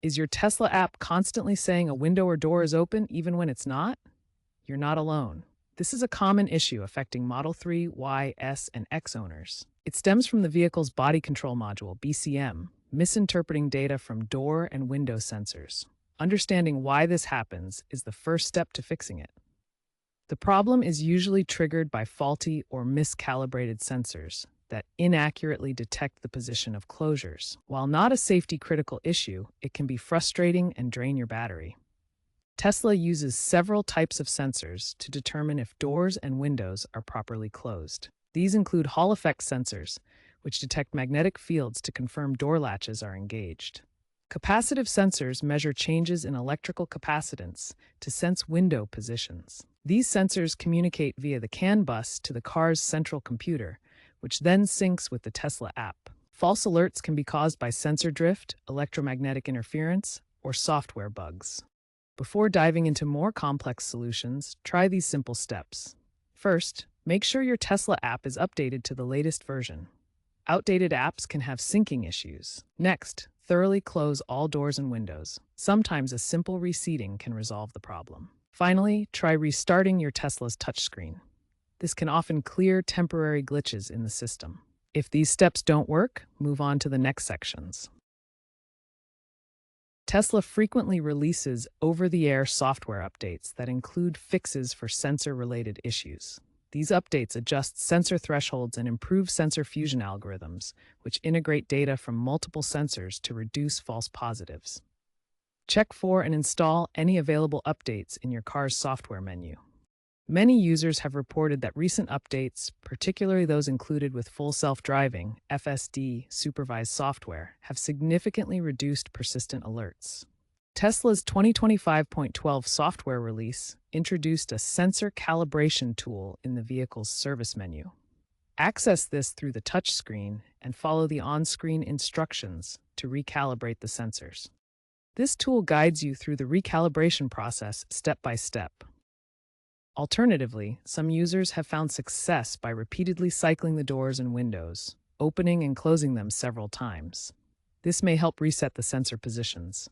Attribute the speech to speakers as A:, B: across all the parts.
A: Is your Tesla app constantly saying a window or door is open even when it's not? You're not alone. This is a common issue affecting Model 3, Y, S, and X owners. It stems from the vehicle's body control module, BCM, misinterpreting data from door and window sensors. Understanding why this happens is the first step to fixing it. The problem is usually triggered by faulty or miscalibrated sensors that inaccurately detect the position of closures. While not a safety-critical issue, it can be frustrating and drain your battery. Tesla uses several types of sensors to determine if doors and windows are properly closed. These include Hall effect sensors, which detect magnetic fields to confirm door latches are engaged. Capacitive sensors measure changes in electrical capacitance to sense window positions. These sensors communicate via the CAN bus to the car's central computer, which then syncs with the Tesla app. False alerts can be caused by sensor drift, electromagnetic interference, or software bugs. Before diving into more complex solutions, try these simple steps. First, make sure your Tesla app is updated to the latest version. Outdated apps can have syncing issues. Next, thoroughly close all doors and windows. Sometimes a simple reseating can resolve the problem. Finally, try restarting your Tesla's touchscreen. This can often clear temporary glitches in the system. If these steps don't work, move on to the next sections. Tesla frequently releases over-the-air software updates that include fixes for sensor-related issues. These updates adjust sensor thresholds and improve sensor fusion algorithms, which integrate data from multiple sensors to reduce false positives. Check for and install any available updates in your car's software menu. Many users have reported that recent updates, particularly those included with full self-driving, FSD, supervised software, have significantly reduced persistent alerts. Tesla's 2025.12 software release introduced a sensor calibration tool in the vehicle's service menu. Access this through the touchscreen and follow the on-screen instructions to recalibrate the sensors. This tool guides you through the recalibration process step by step. Alternatively, some users have found success by repeatedly cycling the doors and windows, opening and closing them several times. This may help reset the sensor positions.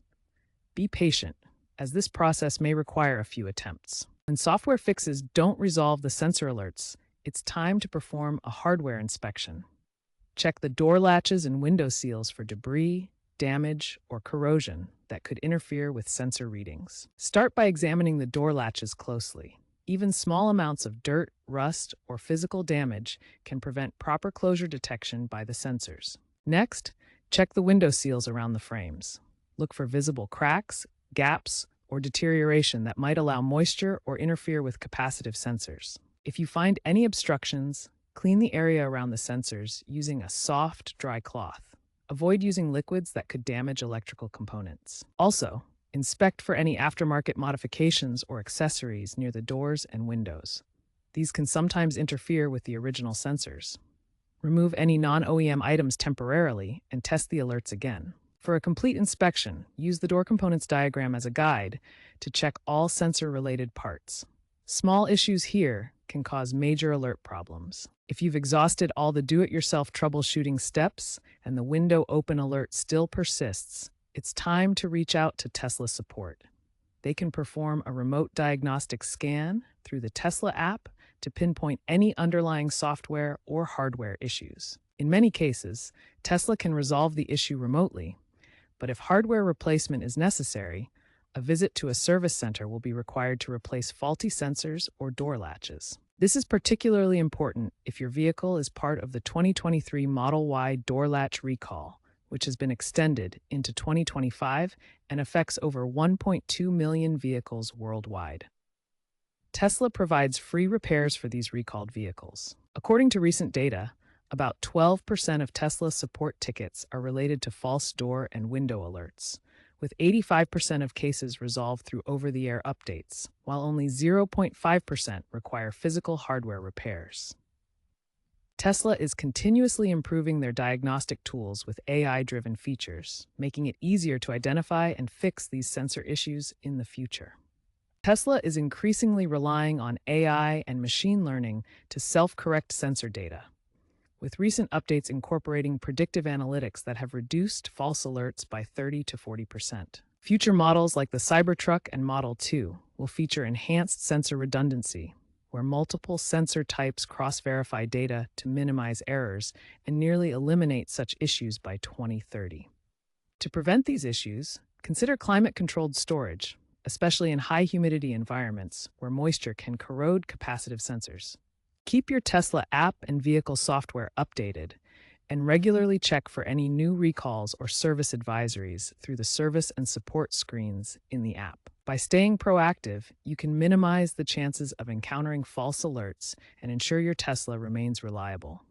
A: Be patient, as this process may require a few attempts. When software fixes don't resolve the sensor alerts, it's time to perform a hardware inspection. Check the door latches and window seals for debris, damage, or corrosion that could interfere with sensor readings. Start by examining the door latches closely. Even small amounts of dirt, rust, or physical damage can prevent proper closure detection by the sensors. Next, check the window seals around the frames. Look for visible cracks, gaps, or deterioration that might allow moisture or interfere with capacitive sensors. If you find any obstructions, clean the area around the sensors using a soft, dry cloth. Avoid using liquids that could damage electrical components. Also, inspect for any aftermarket modifications or accessories near the doors and windows. These can sometimes interfere with the original sensors. Remove any non-OEM items temporarily and test the alerts again. For a complete inspection, use the door components diagram as a guide to check all sensor-related parts. Small issues here can cause major alert problems. If you've exhausted all the do-it-yourself troubleshooting steps and the window open alert still persists, it's time to reach out to Tesla support. They can perform a remote diagnostic scan through the Tesla app to pinpoint any underlying software or hardware issues. In many cases, Tesla can resolve the issue remotely, but if hardware replacement is necessary, a visit to a service center will be required to replace faulty sensors or door latches. This is particularly important if your vehicle is part of the 2023 Model Y door latch recall, which has been extended into 2025 and affects over 1.2 million vehicles worldwide. Tesla provides free repairs for these recalled vehicles. According to recent data, about 12% of Tesla support tickets are related to false door and window alerts, with 85% of cases resolved through over-the-air updates, while only 0.5% require physical hardware repairs. Tesla is continuously improving their diagnostic tools with AI-driven features, making it easier to identify and fix these sensor issues in the future. Tesla is increasingly relying on AI and machine learning to self-correct sensor data, with recent updates incorporating predictive analytics that have reduced false alerts by 30 to 40%. Future models like the Cybertruck and Model 2 will feature enhanced sensor redundancy, where multiple sensor types cross-verify data to minimize errors and nearly eliminate such issues by 2030. To prevent these issues, consider climate-controlled storage, especially in high humidity environments where moisture can corrode capacitive sensors. Keep your Tesla app and vehicle software updated, and regularly check for any new recalls or service advisories through the service and support screens in the app. By staying proactive, you can minimize the chances of encountering false alerts and ensure your Tesla remains reliable.